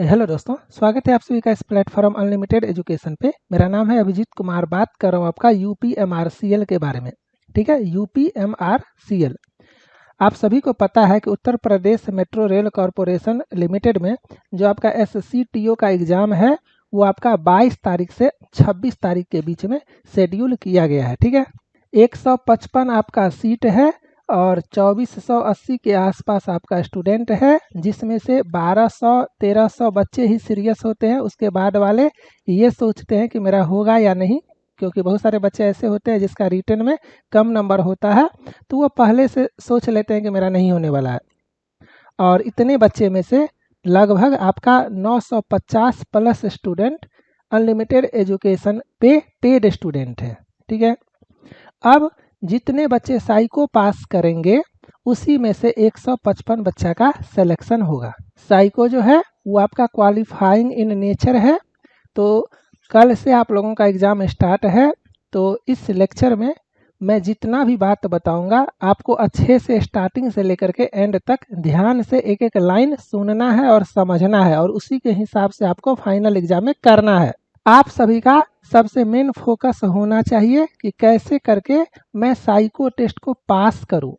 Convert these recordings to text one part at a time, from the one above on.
Hello दोस्तों, स्वागत है आप सभी का इस प्लेटफॉर्म अनलिमिटेड एजुकेशन पे। मेरा नाम है अभिजीत कुमार, बात कर रहा हूँ आपका यूपीएमआरसीएल के बारे में। ठीक है, यूपीएमआरसीएल आप सभी को पता है कि Uttar Pradesh metro rail corporation limited में जो आपका एससीटीओ का एग्ज़ाम है वो आपका 22 तारीख से 26 तारीख के बीच में शेड्यूल किया गया है। ठीक है, 155 आपका सीट है और 2480 के आसपास आपका स्टूडेंट है, जिसमें से 1200-1300 बच्चे ही सीरियस होते हैं। उसके बाद वाले ये सोचते हैं कि मेरा होगा या नहीं, क्योंकि बहुत सारे बच्चे ऐसे होते हैं जिसका रिटन में कम नंबर होता है, तो वो पहले से सोच लेते हैं कि मेरा नहीं होने वाला है। और इतने बच्चे में से लगभग आपका 950 प्लस स्टूडेंट अनलिमिटेड एजुकेशन पे पेड स्टूडेंट है। ठीक है, अब जितने बच्चे साइको पास करेंगे उसी में से 155 बच्चा का सिलेक्शन होगा। साइको जो है वो आपका क्वालिफाइंग इन नेचर है। तो कल से आप लोगों का एग्ज़ाम स्टार्ट है, तो इस लेक्चर में मैं जितना भी बात बताऊंगा आपको अच्छे से स्टार्टिंग से लेकर के एंड तक ध्यान से एक एक लाइन सुनना है और समझना है, और उसी के हिसाब से आपको फाइनल एग्जाम में करना है। आप सभी का सबसे मेन फोकस होना चाहिए कि कैसे करके मैं साइको टेस्ट को पास करूं,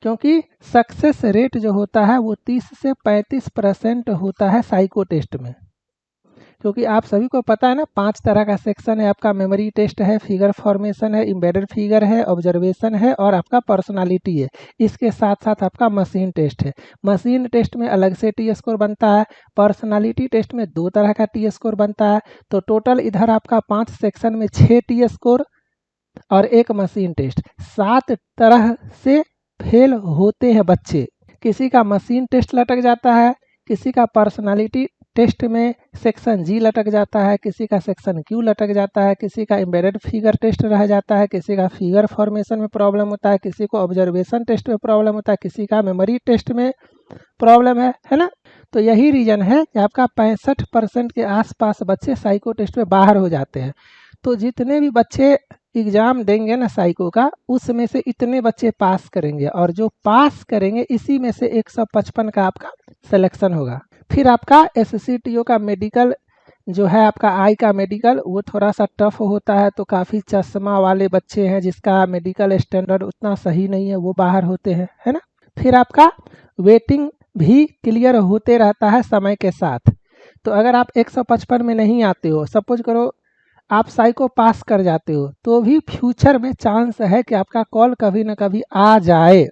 क्योंकि सक्सेस रेट जो होता है वो 30 से 35% होता है साइको टेस्ट में। क्योंकि आप सभी को पता है ना, 5 तरह का सेक्शन है आपका। मेमोरी टेस्ट है, फिगर फॉर्मेशन है, एम्बेडेड फिगर है, ऑब्जर्वेशन है और आपका पर्सनालिटी है। इसके साथ साथ आपका मशीन टेस्ट है। मशीन टेस्ट में अलग से टी स्कोर बनता है, पर्सनालिटी टेस्ट में 2 तरह का टी स्कोर बनता है। तो टोटल इधर आपका 5 सेक्शन में 6 टी स्कोर और एक मशीन टेस्ट। 7 तरह से फेल होते हैं बच्चे। किसी का मशीन टेस्ट लटक जाता है, किसी का पर्सनालिटी टेस्ट में सेक्शन जी लटक जाता है, किसी का सेक्शन क्यू लटक जाता है, किसी का एम्बेडेड फिगर टेस्ट रह जाता है, किसी का फिगर फॉर्मेशन में प्रॉब्लम होता है, किसी को ऑब्जर्वेशन टेस्ट में प्रॉब्लम होता है, किसी का मेमोरी टेस्ट में प्रॉब्लम है ना। तो यही रीजन है कि आपका 65% के आसपास बच्चे साइको टेस्ट में बाहर हो जाते हैं। तो जितने भी बच्चे एग्ज़ाम देंगे ना साइको का, उसमें से इतने बच्चे पास करेंगे, और जो पास करेंगे इसी में से 155 का आपका सिलेक्शन होगा। फिर आपका एससीटीओ का मेडिकल जो है, आपका आई का मेडिकल, वो थोड़ा सा टफ होता है। तो काफ़ी चश्मा वाले बच्चे हैं जिसका मेडिकल स्टैंडर्ड उतना सही नहीं है, वो बाहर होते हैं, है ना। फिर आपका वेटिंग भी क्लियर होते रहता है समय के साथ। तो अगर आप 155 में नहीं आते हो, सपोज करो आप साइको पास कर जाते हो, तो भी फ्यूचर में चांस है कि आपका कॉल कभी ना कभी आ जाए,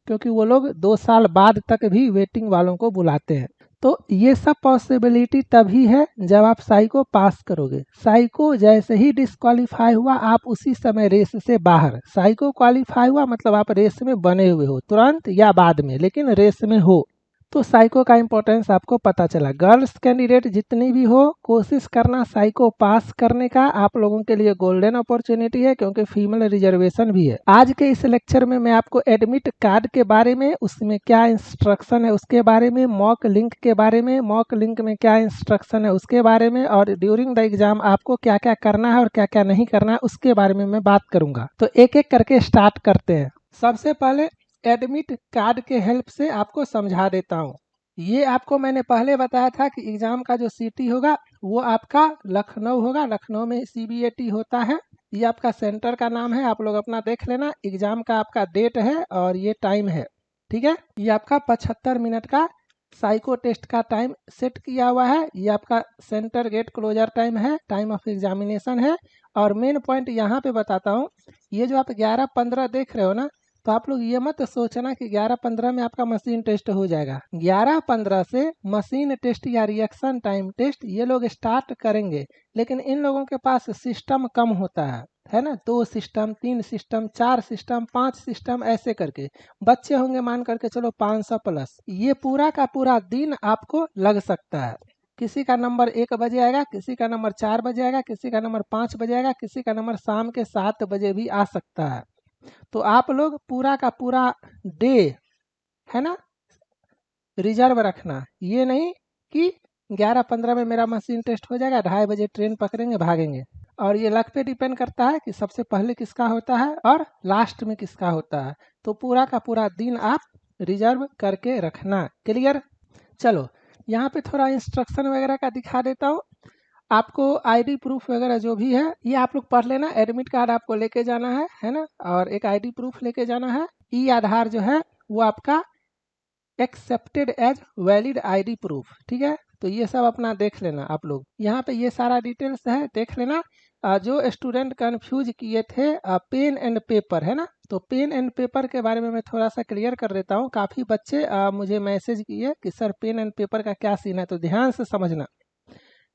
क्योंकि वो लोग 2 साल बाद तक भी वेटिंग वालों को बुलाते हैं। तो ये सब पॉसिबिलिटी तभी है जब आप साइको पास करोगे। साइको जैसे ही डिस्क्वालीफाई हुआ, आप उसी समय रेस से बाहर। साइको क्वालिफाई हुआ मतलब आप रेस में बने हुए हो, तुरंत या बाद में, लेकिन रेस में हो। तो साइको का इंपॉर्टेंस आपको पता चला। गर्ल्स कैंडिडेट जितनी भी हो, कोशिश करना साइको पास करने का। आप लोगों के लिए गोल्डन अपॉर्चुनिटी है, क्योंकि फीमेल रिजर्वेशन भी है। आज के इस लेक्चर में मैं आपको एडमिट कार्ड के बारे में, उसमें क्या इंस्ट्रक्शन है उसके बारे में, मॉक लिंक के बारे में, मॉक लिंक में क्या इंस्ट्रक्शन है उसके बारे में, और ड्यूरिंग द एग्जाम आपको क्या क्या करना है और क्या क्या नहीं करना है उसके बारे में मैं बात करूंगा। तो एक एक करके स्टार्ट करते हैं। सबसे पहले एडमिट कार्ड के हेल्प से आपको समझा देता हूँ। ये आपको मैंने पहले बताया था कि एग्ज़ाम का जो सिटी होगा वो आपका लखनऊ होगा। लखनऊ में सीबीएटी होता है। ये आपका सेंटर का नाम है, आप लोग अपना देख लेना। एग्ज़ाम का आपका डेट है और ये टाइम है। ठीक है, ये आपका 75 मिनट का साइको टेस्ट का टाइम सेट किया हुआ है। ये आपका सेंटर गेट क्लोजर टाइम है, टाइम ऑफ एग्जामिनेशन है। और मेन पॉइंट यहाँ पे बताता हूँ, ये जो आप 11-15 देख रहे हो ना, तो आप लोग ये मत सोचना कि 11-15 में आपका मशीन टेस्ट हो जाएगा। 11-15 से मशीन टेस्ट या रिएक्शन टाइम टेस्ट ये लोग स्टार्ट करेंगे, लेकिन इन लोगों के पास सिस्टम कम होता है ना। 2 सिस्टम, 3 सिस्टम, 4 सिस्टम, 5 सिस्टम, ऐसे करके बच्चे होंगे मान करके चलो 500 प्लस। ये पूरा का पूरा दिन आपको लग सकता है। किसी का नंबर 1 बजे आएगा, किसी का नंबर 4 बजे आएगा, किसी का नंबर 5 बजे आएगा, किसी का नंबर शाम के 7 बजे भी आ सकता है। तो आप लोग पूरा का पूरा डे, है ना, रिजर्व रखना। ये नहीं कि 11-15 में मेरा मशीन टेस्ट हो जाएगा, 2:30 बजे ट्रेन पकड़ेंगे भागेंगे। और ये लक पे डिपेंड करता है कि सबसे पहले किसका होता है और लास्ट में किसका होता है। तो पूरा का पूरा दिन आप रिजर्व करके रखना। क्लियर? चलो, यहाँ पे थोड़ा इंस्ट्रक्शन वगैरह का दिखा देता हूँ। आपको आईडी प्रूफ वगैरह जो भी है ये आप लोग पढ़ लेना। एडमिट कार्ड आपको लेके जाना है ना, और एक आईडी प्रूफ लेके जाना है। ई आधार जो है वो आपका accepted as valid ID proof, ठीक है। तो ये सब अपना देख लेना आप लोग, यहाँ पे ये सारा डिटेल्स है, देख लेना। जो स्टूडेंट कंफ्यूज किए थे पेन एंड पेपर, है ना, तो पेन एंड पेपर के बारे में मैं थोड़ा सा क्लियर कर देता हूँ। काफ़ी बच्चे मुझे मैसेज किए कि सर पेन एंड पेपर का क्या सीन है, तो ध्यान से समझना।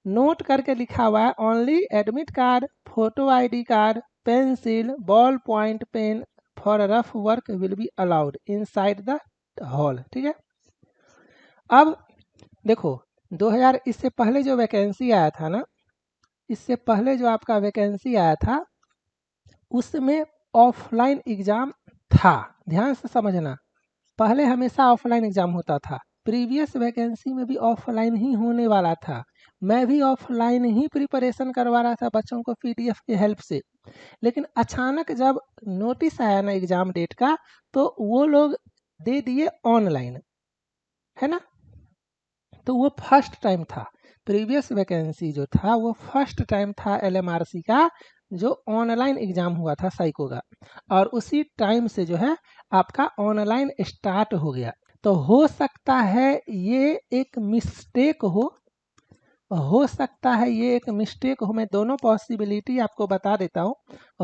नोट करके लिखा हुआ है only admit card, photo ID card, pencil, ball point pen for rough work will be allowed inside the hall, ठीक है। अब देखो 2000 इससे पहले जो वैकेंसी आया था ना, इससे पहले जो आपका वैकेंसी आया था उसमें ऑफलाइन एग्जाम था। ध्यान से समझना, पहले हमेशा ऑफलाइन एग्जाम होता था। प्रीवियस वैकेंसी में भी ऑफलाइन ही होने वाला था। मैं भी ऑफलाइन ही प्रिपरेशन करवा रहा था बच्चों को पीडीएफ की हेल्प से। लेकिन अचानक जब नोटिस आया ना एग्जाम डेट का, तो वो लोग दे दिए ऑनलाइन, है ना। तो वो फर्स्ट टाइम था, प्रीवियस वैकेंसी जो था वो फर्स्ट टाइम था एलएमआरसी का जो ऑनलाइन एग्जाम हुआ था साइको का, और उसी टाइम से जो है आपका ऑनलाइन स्टार्ट हो गया। तो हो सकता है ये एक मिस्टेक हो सकता है ये एक मिस्टेक हो। मैं दोनों पॉसिबिलिटी आपको बता देता हूँ।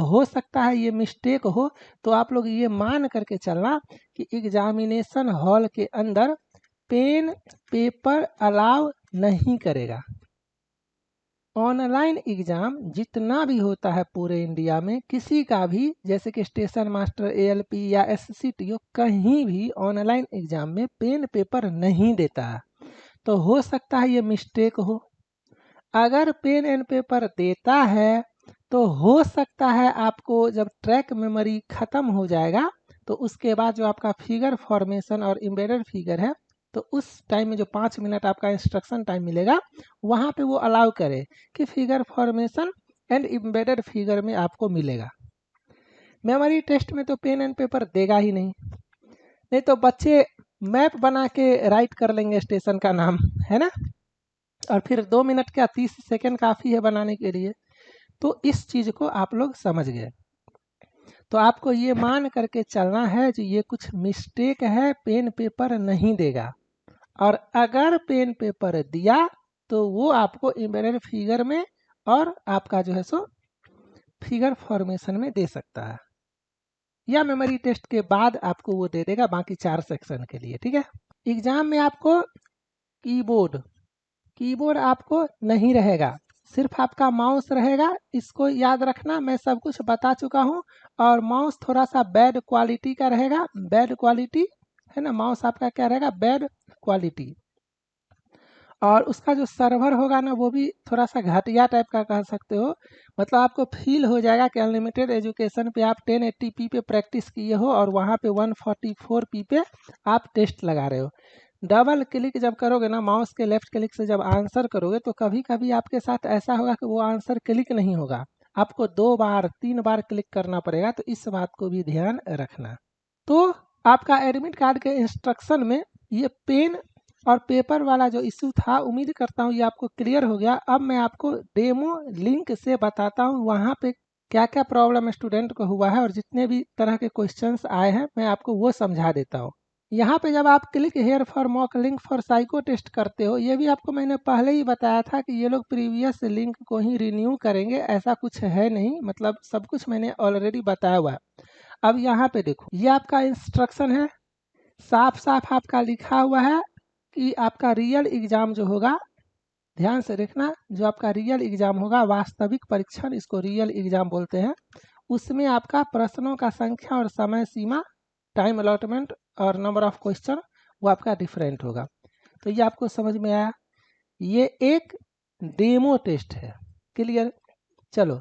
हो सकता है ये मिस्टेक हो, तो आप लोग ये मान करके चलना कि एग्जामिनेशन हॉल के अंदर पेन पेपर अलाउ नहीं करेगा। ऑनलाइन एग्जाम जितना भी होता है पूरे इंडिया में, किसी का भी, जैसे कि स्टेशन मास्टर, एएलपी या एससीटीओ, कहीं भी ऑनलाइन एग्जाम में पेन पेपर नहीं देता है। तो हो सकता है ये मिस्टेक हो। अगर पेन एंड पेपर देता है तो हो सकता है आपको जब ट्रैक मेमोरी ख़त्म हो जाएगा तो उसके बाद जो आपका फिगर फॉर्मेशन और एम्बेडेड फिगर है, तो उस टाइम में जो 5 मिनट आपका इंस्ट्रक्शन टाइम मिलेगा वहाँ पे वो अलाउ करे कि figure formation and embedded figure में आपको मिलेगा। मेमोरी टेस्ट में तो पेन एंड पेपर देगा ही नहीं तो बच्चे मैप बना के राइट कर लेंगे स्टेशन का नाम, है ना, और फिर 2 मिनट क्या 30 सेकेंड काफ़ी है बनाने के लिए। तो इस चीज़ को आप लोग समझ गए। तो आपको ये मान करके चलना है जो ये कुछ मिस्टेक है, पेन पेपर नहीं देगा। और अगर पेन पेपर दिया तो वो आपको एम्बेडेड फिगर में और आपका जो है सो फिगर फॉर्मेशन में दे सकता है, या मेमोरी टेस्ट के बाद आपको वो दे देगा बाकी 4 सेक्शन के लिए, ठीक है। एग्जाम में आपको कीबोर्ड आपको नहीं रहेगा, सिर्फ आपका माउस रहेगा। इसको याद रखना, मैं सब कुछ बता चुका हूँ। और माउस थोड़ा सा बैड क्वालिटी का रहेगा, बैड क्वालिटी, है ना, माउस आपका क्या रहेगा, बैड क्वालिटी। और उसका जो सर्वर होगा ना वो भी थोड़ा सा घटिया टाइप का कह सकते हो। मतलब आपको फील हो जाएगा कि अनलिमिटेड एजुकेशन पे आप 1080p पे प्रैक्टिस किए हो और वहाँ पे 144p पे आप टेस्ट लगा रहे हो। डबल क्लिक जब करोगे ना माउस के लेफ्ट क्लिक से जब आंसर करोगे तो कभी कभी आपके साथ ऐसा होगा कि वो आंसर क्लिक नहीं होगा, आपको 2 बार 3 बार क्लिक करना पड़ेगा। तो इस बात को भी ध्यान रखना। तो आपका एडमिट कार्ड के इंस्ट्रक्शन में ये पेन और पेपर वाला जो इशू था, उम्मीद करता हूँ ये आपको क्लियर हो गया। अब मैं आपको डेमो लिंक से बताता हूँ वहाँ पे क्या क्या प्रॉब्लम स्टूडेंट को हुआ है और जितने भी तरह के क्वेश्चंस आए हैं मैं आपको वो समझा देता हूँ। यहाँ पे जब आप click here for mock link for psycho test करते हो, ये भी आपको मैंने पहले ही बताया था कि ये लोग प्रीवियस लिंक को ही रिन्यू करेंगे, ऐसा कुछ है नहीं। मतलब सब कुछ मैंने ऑलरेडी बताया हुआ है। अब यहाँ पे देखो, ये आपका इंस्ट्रक्शन है, साफ साफ आपका लिखा हुआ है कि आपका रियल एग्जाम जो होगा, ध्यान से देखना, जो आपका रियल एग्जाम होगा, वास्तविक परीक्षण, इसको रियल एग्जाम बोलते हैं, उसमें आपका प्रश्नों का संख्या और समय सीमा, टाइम अलॉटमेंट और नंबर ऑफ क्वेश्चन वो आपका डिफरेंट होगा। तो ये आपको समझ में आया। ये एक डेमो टेस्ट है, क्लियर। चलो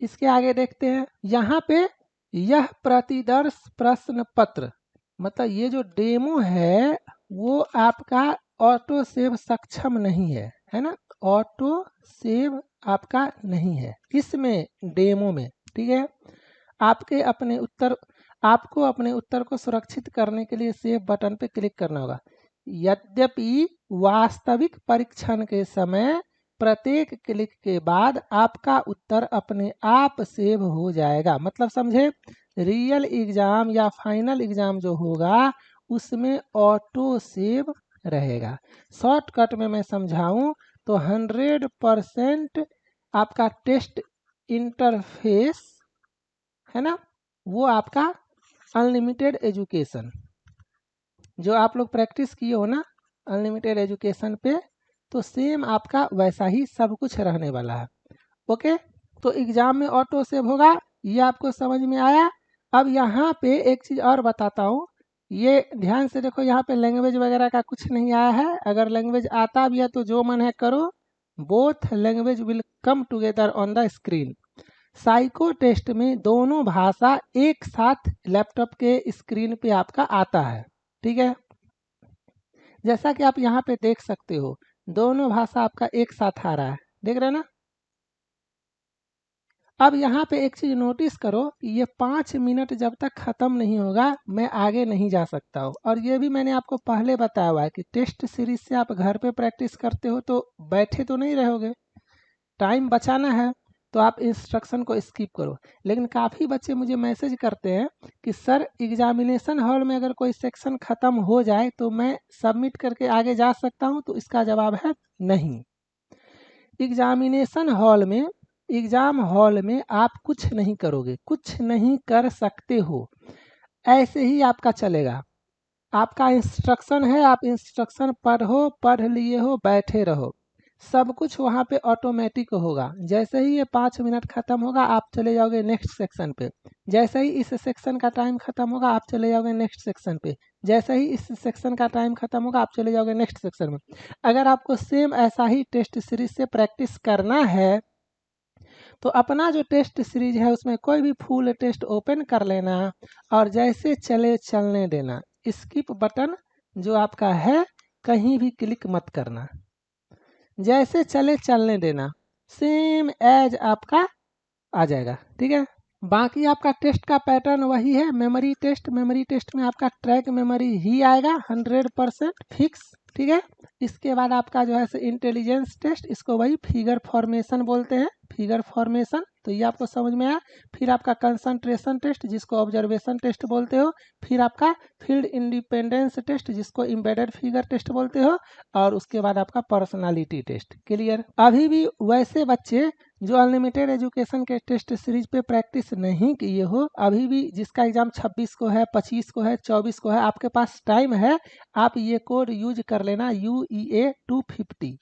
इसके आगे देखते हैं। यहाँ पे यह प्रतिदर्श प्रश्न पत्र, मतलब ये जो डेमो है वो आपका ऑटो सेव सक्षम नहीं है, है ना, ऑटो सेव आपका नहीं है इसमें डेमो में, ठीक है। आपको अपने उत्तर को सुरक्षित करने के लिए सेव बटन पे क्लिक करना होगा। यद्यपि वास्तविक परीक्षण के समय प्रत्येक क्लिक के बाद आपका उत्तर अपने आप सेव हो जाएगा। मतलब समझे, रियल एग्जाम या फाइनल एग्जाम जो होगा उसमें ऑटो सेव रहेगा। शॉर्टकट में मैं समझाऊं तो 100% आपका टेस्ट इंटरफेस है ना, वो आपका अनलिमिटेड एजुकेशन जो आप लोग प्रैक्टिस किए हो ना अनलिमिटेड एजुकेशन पे, तो सेम आपका वैसा ही सब कुछ रहने वाला है। ओके, तो एग्जाम में ऑटो सेव होगा, ये आपको समझ में आया। अब यहाँ पे एक चीज़ और बताता हूँ, ये ध्यान से देखो, यहाँ पे लैंग्वेज वगैरह का कुछ नहीं आया है। अगर लैंग्वेज आता भी है तो जो मन है करो, both language will come together on the screen. Psycho test में दोनों भाषा एक साथ लैपटॉप के स्क्रीन पे आपका आता है, ठीक है। जैसा कि आप यहाँ पे देख सकते हो, दोनों भाषा आपका एक साथ आ रहा है, देख रहे हैं ना। अब यहाँ पे एक चीज नोटिस करो कि ये 5 मिनट जब तक खत्म नहीं होगा मैं आगे नहीं जा सकता हूँ। और ये भी मैंने आपको पहले बताया हुआ है कि टेस्ट सीरीज से आप घर पे प्रैक्टिस करते हो तो बैठे तो नहीं रहोगे, टाइम बचाना है तो आप इंस्ट्रक्शन को स्किप करो। लेकिन काफ़ी बच्चे मुझे मैसेज करते हैं कि सर एग्जामिनेशन हॉल में अगर कोई सेक्शन ख़त्म हो जाए तो मैं सबमिट करके आगे जा सकता हूं, तो इसका जवाब है नहीं। एग्जामिनेशन हॉल में, एग्ज़ाम हॉल में आप कुछ नहीं करोगे, कुछ नहीं कर सकते हो, ऐसे ही आपका चलेगा। आपका इंस्ट्रक्शन है, आप इंस्ट्रक्शन पढ़ो, पढ़ लिए हो, बैठे रहो, सब कुछ वहाँ पे ऑटोमेटिक होगा। जैसे ही ये 5 मिनट खत्म होगा आप चले जाओगे नेक्स्ट सेक्शन पे, जैसे ही इस सेक्शन का टाइम खत्म होगा आप चले जाओगे नेक्स्ट सेक्शन पे, जैसे ही इस सेक्शन का टाइम खत्म होगा आप चले जाओगे नेक्स्ट सेक्शन में। अगर आपको सेम ऐसा ही टेस्ट सीरीज से प्रैक्टिस करना है तो अपना जो टेस्ट सीरीज है उसमें कोई भी फुल टेस्ट ओपन कर लेना और जैसे चले चलने देना। स्किप बटन जो आपका है कहीं भी क्लिक मत करना, जैसे चले चलने देना, सेम एज आपका आ जाएगा, ठीक है। बाकी आपका टेस्ट का पैटर्न वही है, मेमोरी टेस्ट। मेमोरी टेस्ट में आपका ट्रैक मेमोरी ही आएगा 100% फिक्स, ठीक है। इसके बाद आपका जो है इंटेलिजेंस टेस्ट, इसको वही फिगर फॉर्मेशन बोलते हैं, फिगर फॉर्मेशन, तो ये आपको समझ में आया। फिर आपका कंसंट्रेशन टेस्ट जिसको ऑब्जर्वेशन टेस्ट बोलते हो, फिर आपका फील्ड इंडिपेंडेंस टेस्ट जिसको एम्बेडेड फिगर टेस्ट बोलते हो, और उसके बाद आपका पर्सनालिटी टेस्ट। क्लियर। अभी भी वैसे बच्चे जो अनलिमिटेड एजुकेशन के टेस्ट सीरीज पे प्रैक्टिस नहीं किए हो, अभी भी जिसका एग्जाम 26 को है, 25 को है, 24 को है, आपके पास टाइम है, आप ये कोड यूज कर लेना UEA 250।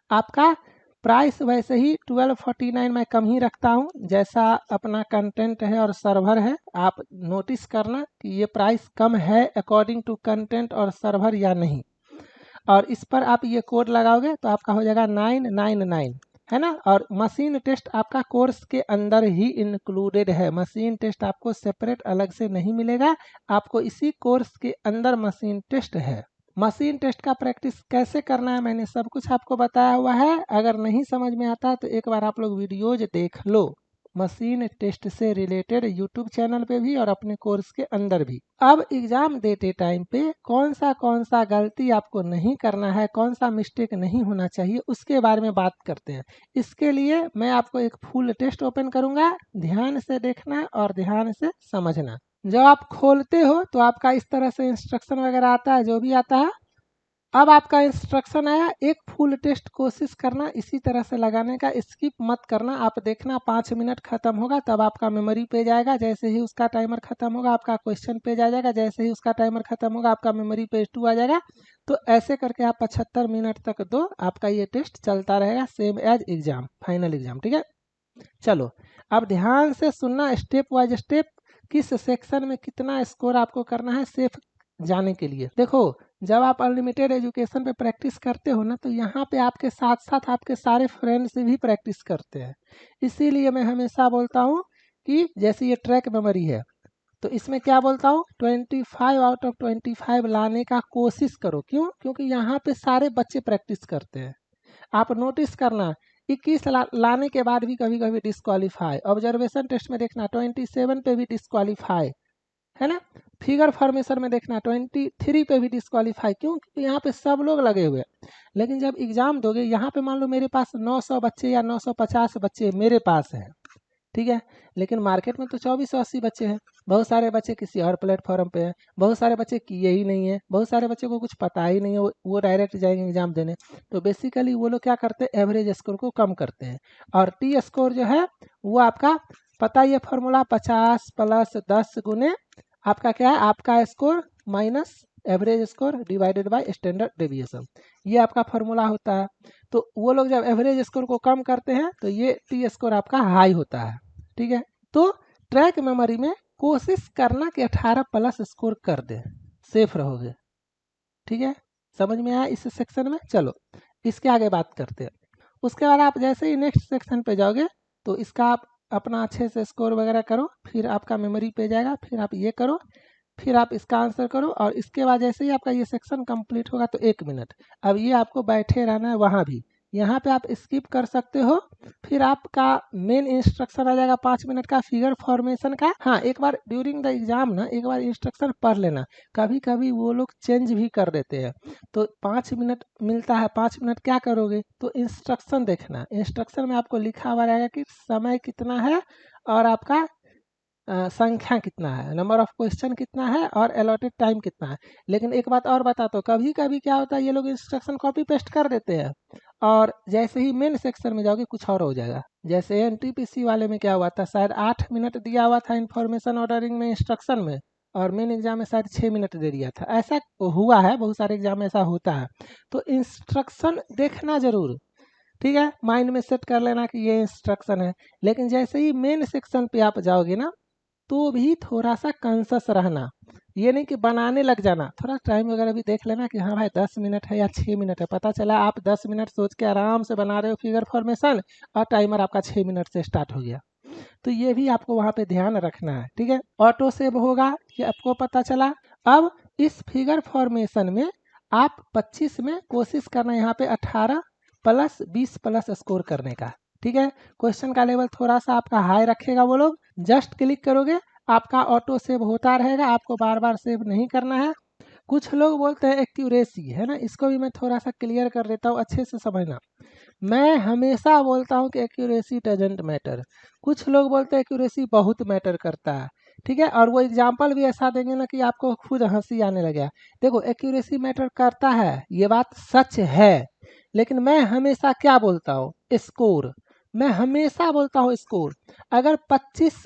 आपका प्राइस वैसे ही 1249 मैं कम ही रखता हूँ, जैसा अपना कंटेंट है और सर्वर है। आप नोटिस करना कि ये प्राइस कम है अकॉर्डिंग टू कंटेंट और सर्वर या नहीं, और इस पर आप ये कोड लगाओगे तो आपका हो जाएगा 999, है ना। और मशीन टेस्ट आपका कोर्स के अंदर ही इंक्लूडेड है, मशीन टेस्ट आपको सेपरेट अलग से नहीं मिलेगा, आपको इसी कोर्स के अंदर मशीन टेस्ट है। मशीन टेस्ट का प्रैक्टिस कैसे करना है मैंने सब कुछ आपको बताया हुआ है। अगर नहीं समझ में आता तो एक बार आप लोग वीडियोज देख लो मशीन टेस्ट से रिलेटेड, यूट्यूब चैनल पे भी और अपने कोर्स के अंदर भी। अब एग्जाम देते टाइम पे कौन सा गलती आपको नहीं करना है, कौन सा मिस्टेक नहीं होना चाहिए, उसके बारे में बात करते हैं। इसके लिए मैं आपको एक फुल टेस्ट ओपन करूंगा, ध्यान से देखना और ध्यान से समझना। जब आप खोलते हो तो आपका इस तरह से इंस्ट्रक्शन वगैरह आता है, जो भी आता है। अब आपका इंस्ट्रक्शन आया, एक फुल टेस्ट कोशिश करना इसी तरह से लगाने का, स्किप मत करना। आप देखना 5 मिनट खत्म होगा तब आपका मेमोरी पेज आएगा, जैसे ही उसका टाइमर खत्म होगा आपका क्वेश्चन पेज आ जाएगा, जैसे ही उसका टाइमर खत्म होगा आपका मेमोरी पेज 2 आ जाएगा। तो ऐसे करके आप 75 मिनट तक दो, आपका ये टेस्ट चलता रहेगा same as exam, final exam, ठीक है। चलो अब ध्यान से सुनना, स्टेप वाइज स्टेप, किस सेक्शन में कितना स्कोर आपको करना है सेफ जाने के लिए। देखो जब आप अनलिमिटेड एजुकेशन पे प्रैक्टिस करते हो ना, तो यहाँ पे आपके साथ साथ आपके सारे फ्रेंड्स भी प्रैक्टिस करते हैं। इसीलिए मैं हमेशा बोलता हूँ कि जैसे ये ट्रैक मेमोरी है तो इसमें क्या बोलता हूँ 25 आउट ऑफ 25 लाने का कोशिश करो। क्यों? क्योंकि यहाँ पे सारे बच्चे प्रैक्टिस करते हैं। आप नोटिस करना 21 लाने के बाद भी कभी कभी डिस्क्वालीफाई, ऑब्जर्वेशन टेस्ट में देखना 27 पे भी डिस्क्वालीफाई, है ना। फिगर फॉर्मेशन में देखना 23 पे भी डिस्क्वालीफाई, क्यों? क्योंकि यहाँ पे सब लोग लगे हुए हैं। लेकिन जब एग्जाम दोगे, यहाँ पे मान लो मेरे पास 900 बच्चे या 950 बच्चे मेरे पास हैं, ठीक है, लेकिन मार्केट में तो 2480 बच्चे हैं। बहुत सारे बच्चे किसी और प्लेटफॉर्म पे हैं, बहुत सारे बच्चे किए ही नहीं है, बहुत सारे बच्चे को कुछ पता ही नहीं है, वो डायरेक्ट जाएंगे एग्जाम देने। तो बेसिकली वो लोग क्या करते हैं, एवरेज स्कोर को कम करते हैं। और टी स्कोर जो है वो आपका पता ही है फॉर्मूला, 50 प्लस 10 गुने आपका क्या है, आपका score minus average score divided by standard deviation, ये आपका फॉर्मूला होता है। तो वो लोग जब एवरेज स्कोर को कम करते हैं तो ये टी स्कोर आपका हाई होता है, ठीक है। तो ट्रैक मेमोरी में कोशिश करना कि 18 प्लस स्कोर कर दे, सेफ रहोगे, ठीक है। समझ में आया इस सेक्शन में? चलो इसके आगे बात करते हैं। उसके बाद आप जैसे ही नेक्स्ट सेक्शन पे जाओगे तो इसका आप अपना अच्छे से स्कोर वगैरह करो, फिर आपका मेमोरी पे जाएगा, फिर आप ये करो, फिर आप इसका आंसर करो, और इसके बाद जैसे ही आपका ये सेक्शन कंप्लीट होगा तो 1 मिनट, अब ये आपको बैठे रहना है वहाँ भी, यहाँ पे आप स्किप कर सकते हो। फिर आपका मेन इंस्ट्रक्शन आ जाएगा 5 मिनट का फिगर फॉर्मेशन का। हाँ, एक बार ड्यूरिंग द एग्जाम ना एक बार इंस्ट्रक्शन पढ़ लेना, कभी कभी वो लोग चेंज भी कर देते हैं। तो 5 मिनट मिलता है, 5 मिनट क्या करोगे, तो इंस्ट्रक्शन देखना, इंस्ट्रक्शन में आपको लिखा हुआ रहेगा कि समय कितना है और आपका संख्या कितना है, नंबर ऑफ क्वेश्चन कितना है और अलॉटेड टाइम कितना है। लेकिन एक बात और बताता हूँ, कभी कभी क्या होता है, ये लोग इंस्ट्रक्शन कॉपी पेस्ट कर देते हैं और जैसे ही मेन सेक्शन में जाओगे कुछ और हो जाएगा। जैसे एनटीपीसी वाले में क्या हुआ था, शायद 8 मिनट दिया हुआ था इन्फॉर्मेशन ऑर्डरिंग में इंस्ट्रक्शन में, और मेन एग्जाम में शायद 6 मिनट दे दिया था। ऐसा हुआ है, बहुत सारे एग्जाम में ऐसा होता है। तो इंस्ट्रक्शन देखना जरूर, ठीक है, माइंड में सेट कर लेना कि ये इंस्ट्रक्शन है। लेकिन जैसे ही मेन सेक्शन पे आप जाओगे ना, तो भी थोड़ा सा कॉन्शियस रहना, ये नहीं कि बनाने लग जाना, थोड़ा टाइम वगैरह भी देख लेना कि हाँ भाई 10 मिनट है या 6 मिनट है। पता चला आप 10 मिनट सोच के आराम से बना रहे हो फिगर फॉर्मेशन और टाइमर आपका 6 मिनट से स्टार्ट हो गया, तो ये भी आपको वहाँ पे ध्यान रखना है, ठीक है। ऑटो सेव होगा ये आपको पता चला। अब इस फिगर फॉर्मेशन में आप 25 में कोशिश करना यहाँ पे 18 प्लस 20 प्लस स्कोर करने का, ठीक है। क्वेश्चन का लेवल थोड़ा सा आपका हाई रखेगा वो लोग, जस्ट क्लिक करोगे आपका ऑटो सेव होता रहेगा, आपको बार बार सेव नहीं करना है। कुछ लोग बोलते हैं एक्यूरेसी, है ना, इसको भी मैं थोड़ा सा क्लियर कर देता हूँ, अच्छे से समझना। मैं हमेशा बोलता हूँ कि एक्यूरेसी डजेंट मैटर, कुछ लोग बोलते हैं एक्यूरेसी बहुत मैटर करता है, ठीक है। और वो एग्जाम्पल भी ऐसा देंगे ना कि आपको खुद हंसी आने लगे। देखो एक्यूरेसी मैटर करता है, ये बात सच है, लेकिन मैं हमेशा क्या बोलता हूँ, स्कोर, मैं हमेशा बोलता हूँ स्कोर। अगर 25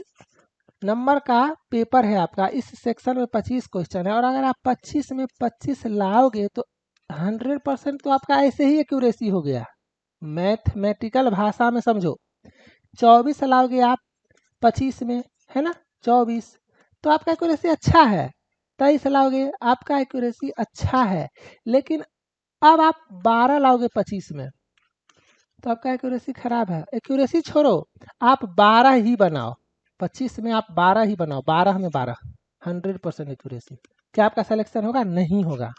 नंबर का पेपर है आपका, इस सेक्शन में 25 क्वेश्चन है, और अगर आप 25 में 25 लाओगे तो 100% तो आपका ऐसे ही एक्यूरेसी हो गया। मैथमेटिकल भाषा में समझो, 24 लाओगे आप 25 में, है ना, 24, तो आपका एक्यूरेसी अच्छा है। 23 लाओगे आपका एक्यूरेसी अच्छा है। लेकिन अब आप 12 लाओगे 25 में तो आपका एक्यूरेसी खराब है। एक्यूरेसी छोड़ो, आप 12 ही बनाओ, 25 में आप 12 ही बनाओ, 12 में 12, 100% एक्यूरेसी। क्या आपका सिलेक्शन होगा? नहीं होगा।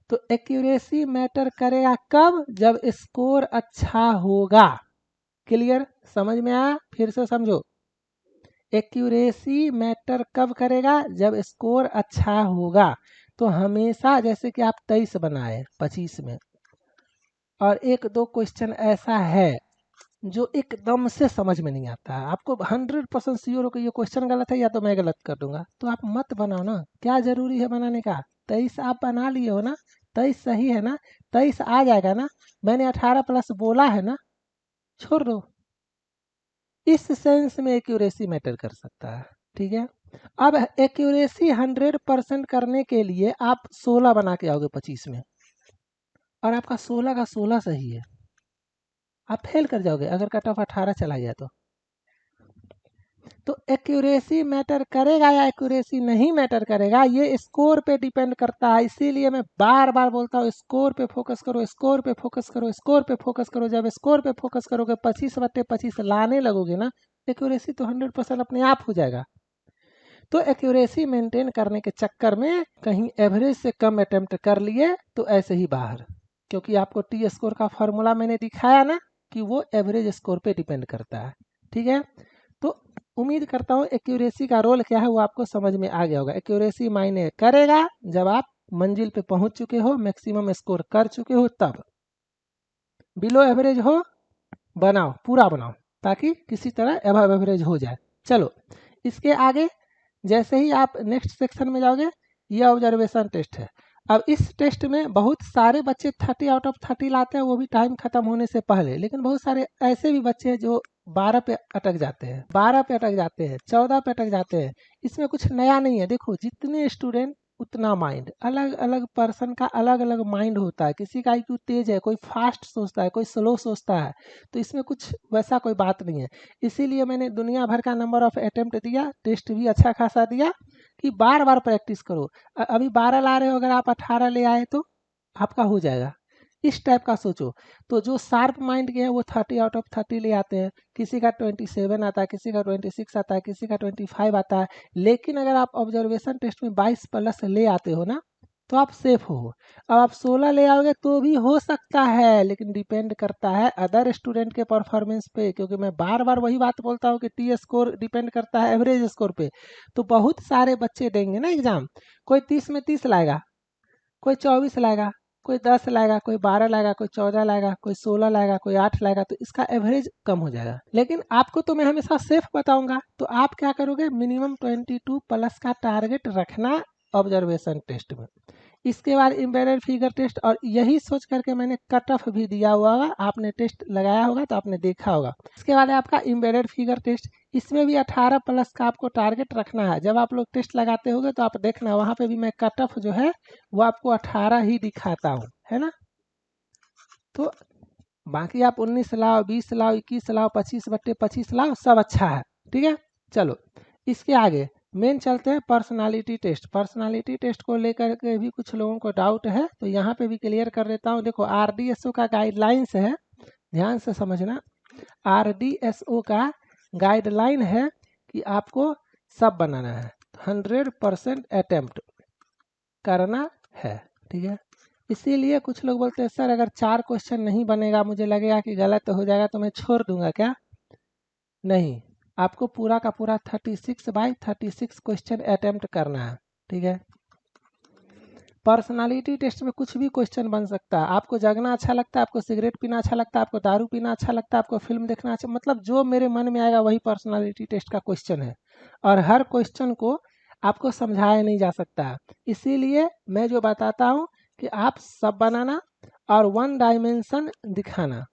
तो एक्यूरेसी मैटर करेगा कब? जब स्कोर अच्छा होगा। क्लियर? समझ में आया? फिर से समझो, एक्यूरेसी मैटर कब करेगा? जब स्कोर अच्छा होगा। तो हमेशा जैसे कि आप 23 बनाए 25 में, और एक दो क्वेश्चन ऐसा है जो एकदम से समझ में नहीं आता है, आपको 100% श्योर हो कि ये क्वेश्चन गलत है या तो मैं गलत कर दूंगा, तो आप मत बनाओ ना। क्या जरूरी है बनाने का? 23 आप बना लिए हो ना, 23 सही है ना, 23 आ जाएगा ना, मैंने 18 प्लस बोला है ना, छोड़ दो। इस सेंस में एक्यूरेसी मैटर कर सकता है, ठीक है। अब एक्यूरेसी 100% करने के लिए आप 16 बना के आओगे 25 में, और आपका 16 का 16 सही है, आप फेल कर जाओगे अगर कट ऑफ 18 चला गया तो एक्यूरेसी मैटर करेगा या एक्यूरेसी नहीं मैटर करेगा, ये स्कोर पे डिपेंड करता है। इसीलिए मैं बार बार बोलता हूँ स्कोर पे फोकस करो, स्कोर पे फोकस करो, स्कोर पे फोकस करो। जब स्कोर पे फोकस करोगे 25/25 लाने लगोगे ना, एक्यूरेसी तो 100% अपने आप हो जाएगा। तो एक्यूरेसी मेंटेन करने के चक्कर में कहीं एवरेज से कम अटेम्प्ट कर लिए तो ऐसे ही बाहर, क्योंकि आपको टी स्कोर का फॉर्मूला मैंने दिखाया ना कि वो एवरेज स्कोर पे डिपेंड करता है, ठीक है। तो उम्मीद करता हूँ एक्यूरेसी का रोल क्या है वो आपको समझ में आ गया होगा। एक्यूरेसी मायने करेगा जब आप मंजिल पे पहुंच चुके हो, मैक्सिमम स्कोर कर चुके हो तब। बिलो एवरेज हो बनाओ, पूरा बनाओ, ताकि किसी तरह अबव एवरेज हो जाए। चलो इसके आगे जैसे ही आप नेक्स्ट सेक्शन में जाओगे, ये ऑब्जर्वेशन टेस्ट है। अब इस टेस्ट में बहुत सारे बच्चे 30 आउट ऑफ 30 लाते हैं, वो भी टाइम खत्म होने से पहले। लेकिन बहुत सारे ऐसे भी बच्चे हैं जो 12 पे अटक जाते हैं, 12 पे अटक जाते हैं, 14 पे अटक जाते हैं। इसमें कुछ नया नहीं है। देखो जितने स्टूडेंट उतना माइंड, अलग अलग पर्सन का अलग अलग माइंड होता है। किसी का IQ तेज है, कोई फास्ट सोचता है, कोई स्लो सोचता है। तो इसमें कुछ वैसा कोई बात नहीं है। इसीलिए मैंने दुनिया भर का नंबर ऑफ अटेम्प्ट दिया, टेस्ट भी अच्छा खासा दिया कि बार बार प्रैक्टिस करो। अभी 12 ला रहे हो, अगर आप 18 ले आए तो आपका हो जाएगा। इस टाइप का सोचो। तो जो शार्प माइंड के हैं वो 30 आउट ऑफ 30 ले आते हैं, किसी का 27 आता है, किसी का 26 आता है, किसी का 25 आता है। लेकिन अगर आप ऑब्जर्वेशन टेस्ट में 22 प्लस ले आते हो ना, तो आप सेफ हो। अब आप 16 ले आओगे तो भी हो सकता है, लेकिन डिपेंड करता है अदर स्टूडेंट के परफॉर्मेंस पे। क्योंकि मैं बार बार वही बात बोलता हूँ कि टी स्कोर डिपेंड करता है एवरेज स्कोर पे। तो बहुत सारे बच्चे देंगे ना एग्जाम, कोई 30 में 30 लाएगा, कोई 24 लाएगा, कोई 10 लाएगा, कोई 12 लाएगा, कोई 14 लाएगा, कोई 16 लाएगा, कोई 8 लाएगा। तो इसका एवरेज कम हो जाएगा। लेकिन आपको तो मैं हमेशा सेफ बताऊंगा। तो आप क्या करोगे, मिनिमम 22 प्लस का टारगेट रखना ऑब्जर्वेशन टेस्ट में। इसके बाद एम्बेडेड फिगर टेस्ट, और यही सोच करके मैंने कट ऑफ भी दिया हुआ होगा। आपने टेस्ट लगाया होगा तो आपने देखा होगा। इसके बाद है आपका एम्बेडेड फिगर टेस्ट। इसमें भी 18 प्लस का आपको टारगेट रखना है। जब आप लोग टेस्ट लगाते होगे तो आप देखना, वहाँ पे भी मैं कट ऑफ जो है वो आपको 18 ही दिखाता हूँ, है ना। तो बाकी आप 19 लाओ, 20 लाओ, 21 लाओ, 25/25 लाओ, सब अच्छा है। ठीक है, चलो इसके आगे मेन चलते हैं पर्सनालिटी टेस्ट। पर्सनालिटी टेस्ट को लेकर के भी कुछ लोगों को डाउट है, तो यहाँ पे भी क्लियर कर देता हूँ। देखो RDSO का गाइडलाइंस है, ध्यान से समझना। RDSO का गाइडलाइन है कि आपको सब बनाना है, 100% अटेम्प्ट करना है। ठीक है, इसीलिए कुछ लोग बोलते हैं सर अगर 4 क्वेश्चन नहीं बनेगा, मुझे लगेगा कि गलत हो जाएगा तो मैं छोड़ दूंगा क्या। नहीं, आपको पूरा का पूरा 36/36 क्वेश्चन अटेम्प्ट करना है। ठीक है, पर्सनालिटी टेस्ट में कुछ भी क्वेश्चन बन सकता है। आपको जगना अच्छा लगता है, आपको सिगरेट पीना अच्छा लगता है, आपको दारू पीना अच्छा लगता है, आपको फिल्म देखना अच्छा, मतलब जो मेरे मन में आएगा वही पर्सनालिटी टेस्ट का क्वेश्चन है। और हर क्वेश्चन को आपको समझाया नहीं जा सकता है। इसीलिए मैं जो बताता हूँ कि आप सब बनाना और 1 डायमेंशन दिखाना,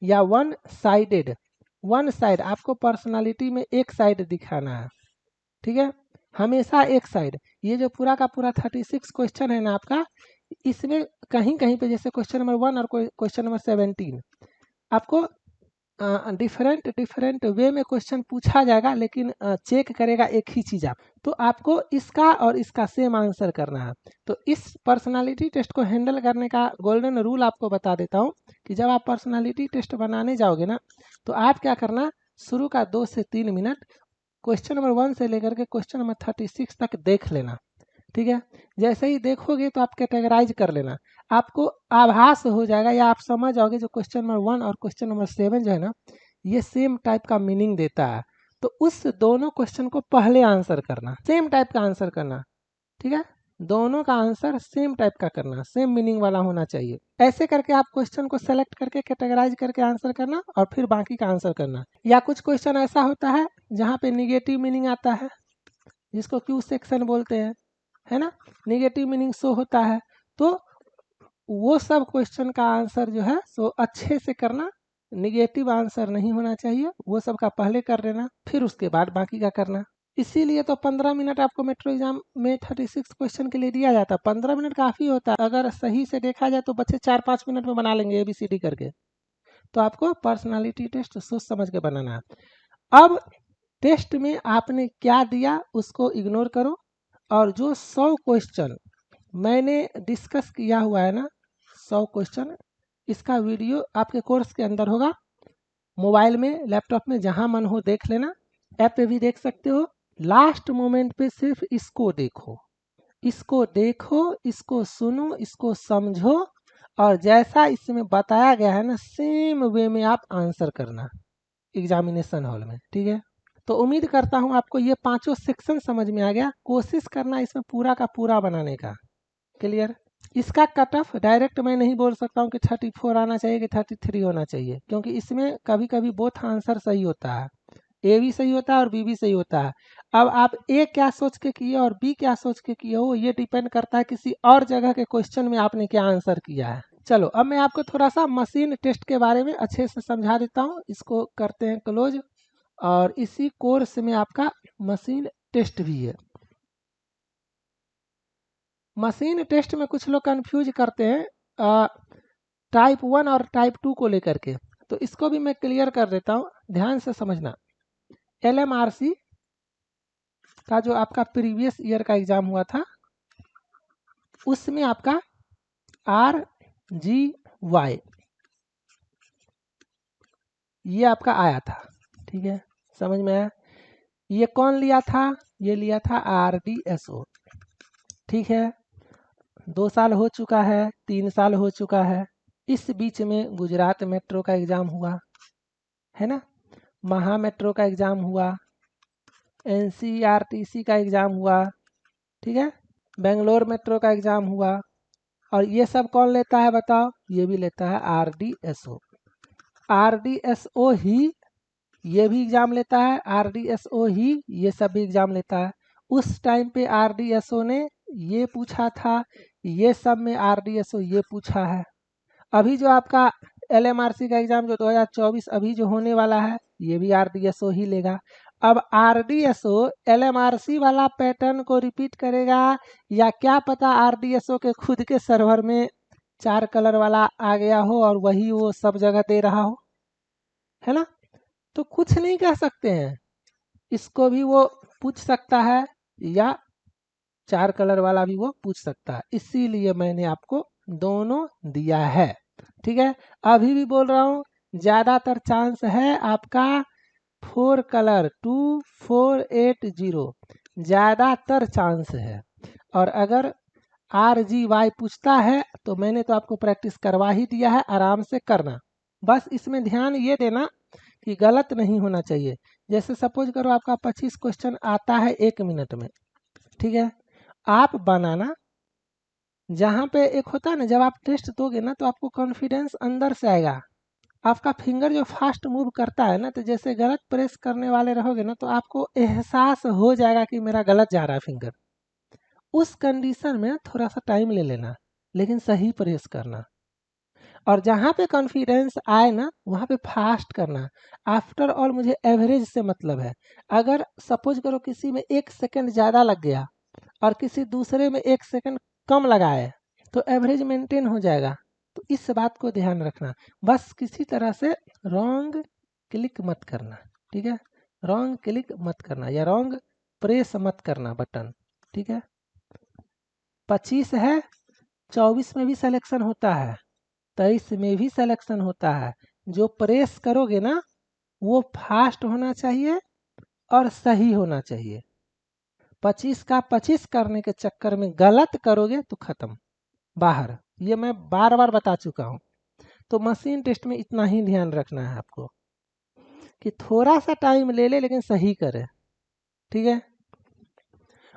या 1 साइडेड, 1 साइड आपको पर्सनालिटी में एक साइड दिखाना है। ठीक है, हमेशा एक साइड। ये जो पूरा का पूरा 36 क्वेश्चन है ना आपका, इसमें कहीं कहीं पे जैसे क्वेश्चन नंबर 1 और क्वेश्चन नंबर 17 आपको डिफरेंट डिफरेंट वे में क्वेश्चन पूछा जाएगा, लेकिन चेक करेगा एक ही चीज़ आप। तो आपको इसका और इसका सेम आंसर करना है। तो इस पर्सनालिटी टेस्ट को हैंडल करने का गोल्डन रूल आपको बता देता हूँ कि जब आप पर्सनालिटी टेस्ट बनाने जाओगे ना, तो आप क्या करना, शुरू का 2 से 3 मिनट क्वेश्चन नंबर 1 से लेकर के क्वेश्चन नंबर 36 तक देख लेना। ठीक है, जैसे ही देखोगे तो आप कैटेगराइज कर लेना, आपको आभास हो जाएगा या आप समझ जाओगे जो क्वेश्चन नंबर 1 और क्वेश्चन नंबर 7 जो है ना, ये सेम टाइप का मीनिंग देता है। तो उस दोनों क्वेश्चन को पहले आंसर करना, सेम टाइप का आंसर करना। ठीक है, दोनों का आंसर सेम टाइप का करना, सेम मीनिंग वाला होना चाहिए। ऐसे करके आप क्वेश्चन को सेलेक्ट करके कैटेगराइज करके आंसर करना और फिर बाकी का आंसर करना। या कुछ क्वेश्चन ऐसा होता है जहाँ पे निगेटिव मीनिंग आता है, जिसको क्यू सेक्शन बोलते हैं, है ना, निगेटिव मीनिंग शो होता है। तो वो सब क्वेश्चन का आंसर जो है सो अच्छे से करना, निगेटिव आंसर नहीं होना चाहिए। वो सब का पहले कर लेना, फिर उसके बाद बाकी का करना। इसीलिए तो 15 मिनट आपको मेट्रो एग्जाम में 36 क्वेश्चन के लिए दिया जाता है। 15 मिनट काफ़ी होता है। अगर सही से देखा जाए तो बच्चे 4-5 मिनट में बना लेंगे ABCD करके। तो आपको पर्सनालिटी टेस्ट सोच समझ के बनाना है। अब टेस्ट में आपने क्या दिया उसको इग्नोर करो, और जो 100 क्वेश्चन मैंने डिस्कस किया हुआ है ना, 100 क्वेश्चन, इसका वीडियो आपके कोर्स के अंदर होगा। मोबाइल में, लैपटॉप में, जहां मन हो देख लेना, ऐप पे भी देख सकते हो। लास्ट मोमेंट पे सिर्फ इसको देखो, इसको देखो, इसको सुनो, इसको समझो, और जैसा इसमें बताया गया है ना सेम वे में आप आंसर करना एग्जामिनेशन हॉल में। ठीक है, तो उम्मीद करता हूँ आपको ये पांचों सेक्शन समझ में आ गया। कोशिश करना इसमें पूरा का पूरा बनाने का। क्लियर? इसका कट ऑफ डायरेक्ट मैं नहीं बोल सकता हूँ कि 34 आना चाहिए कि 33 होना चाहिए, क्योंकि इसमें कभी कभी बोथ आंसर सही होता है, ए भी सही होता है और बी भी सही होता है। अब आप ए क्या सोच के किए और बी क्या सोच के किए हो, ये डिपेंड करता है किसी और जगह के क्वेश्चन में आपने क्या आंसर किया है। चलो अब मैं आपको थोड़ा सा मशीन टेस्ट के बारे में अच्छे से समझा देता हूँ। इसको करते हैं क्लोज, और इसी कोर्स में आपका मशीन टेस्ट भी है। मशीन टेस्ट में कुछ लोग कंफ्यूज करते हैं टाइप 1 और टाइप 2 को लेकर के, तो इसको भी मैं क्लियर कर देता हूँ, ध्यान से समझना। LMRC का जो आपका प्रीवियस ईयर का एग्जाम हुआ था, उसमें आपका RGY ये आपका आया था। ठीक है, समझ में आया? ये कौन लिया था? ये लिया था RDSO। ठीक है, 2 साल हो चुका है, 3 साल हो चुका है। इस बीच में गुजरात मेट्रो का एग्जाम हुआ है ना, महा मेट्रो का एग्जाम हुआ, NCRTC का एग्जाम हुआ, ठीक है, बेंगलोर मेट्रो का एग्जाम हुआ, और ये सब कौन लेता है बताओ? ये भी लेता है RDSO। RDSO ही ये भी एग्जाम लेता है, RDSO ही ये सब भी एग्जाम लेता है। उस टाइम पे RDSO ने ये पूछा था, ये सब में RDSO ये पूछा है। अभी जो आपका LMRC का एग्जाम जो 2024 अभी जो होने वाला है, ये भी RDSO ही लेगा। अब RDSO LMRC वाला पैटर्न को रिपीट करेगा, या क्या पता RDSO के खुद के सर्वर में 4 कलर वाला आ गया हो और वही वो सब जगह दे रहा हो, है ना? तो कुछ नहीं कह सकते हैं, इसको भी वो पूछ सकता है या 4 कलर वाला भी वो पूछ सकता है, इसीलिए मैंने आपको दोनों दिया है। ठीक है, अभी भी बोल रहा हूँ, ज़्यादातर चांस है आपका 4 कलर 2480, ज़्यादातर चांस है। और अगर RGY पूछता है तो मैंने तो आपको प्रैक्टिस करवा ही दिया है, आराम से करना। बस इसमें ध्यान ये देना कि गलत नहीं होना चाहिए। जैसे सपोज करो आपका 25 क्वेश्चन आता है 1 मिनट में, ठीक है, आप बनाना, जहाँ पे एक होता है ना, जब आप टेस्ट दोगे ना तो आपको कॉन्फिडेंस अंदर से आएगा, आपका फिंगर जो फास्ट मूव करता है ना, तो जैसे गलत प्रेस करने वाले रहोगे ना तो आपको एहसास हो जाएगा कि मेरा गलत जा रहा है फिंगर। उस कंडीशन में थोड़ा सा टाइम ले लेना, लेकिन सही प्रेस करना, और जहाँ पे कॉन्फिडेंस आए ना वहाँ पे फास्ट करना। आफ्टर ऑल मुझे एवरेज से मतलब है। अगर सपोज करो किसी में 1 सेकंड ज़्यादा लग गया और किसी दूसरे में 1 सेकंड कम लगाए तो एवरेज मेंटेन हो जाएगा। तो इस बात को ध्यान रखना, बस किसी तरह से रॉन्ग क्लिक मत करना। ठीक है, रॉन्ग क्लिक मत करना या रॉन्ग प्रेस मत करना बटन। ठीक है, 25 है, 24 में भी सिलेक्शन होता है, 23 में भी सिलेक्शन होता है। जो प्रेस करोगे ना वो फास्ट होना चाहिए और सही होना चाहिए। 25 का 25 करने के चक्कर में गलत करोगे तो खत्म, बाहर। ये मैं बार बार बता चुका हूँ। तो मशीन टेस्ट में इतना ही ध्यान रखना है आपको कि थोड़ा सा टाइम ले ले लेकिन सही करे। ठीक है,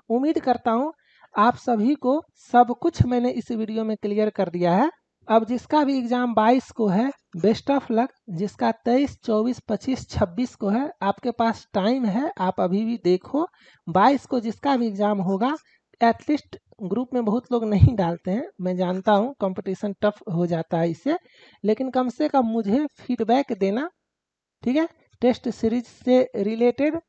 उम्मीद करता हूँ आप सभी को सब कुछ मैंने इस वीडियो में क्लियर कर दिया है। अब जिसका भी एग्ज़ाम 22 को है, बेस्ट ऑफ लक। जिसका 23, 24, 25, 26 को है, आपके पास टाइम है, आप अभी भी देखो। 22 को जिसका भी एग्ज़ाम होगा, एटलीस्ट ग्रुप में बहुत लोग नहीं डालते हैं, मैं जानता हूँ कंपटीशन टफ हो जाता है इससे, लेकिन कम से कम मुझे फीडबैक देना। ठीक है, टेस्ट सीरीज से रिलेटेड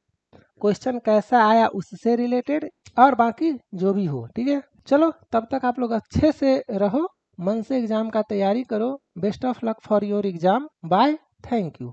क्वेश्चन कैसा आया उससे रिलेटेड, और बाकी जो भी हो। ठीक है, चलो तब तक आप लोग अच्छे से रहो, मन से एग्जाम का तैयारी करो। Best of luck for your exam. Bye, thank you.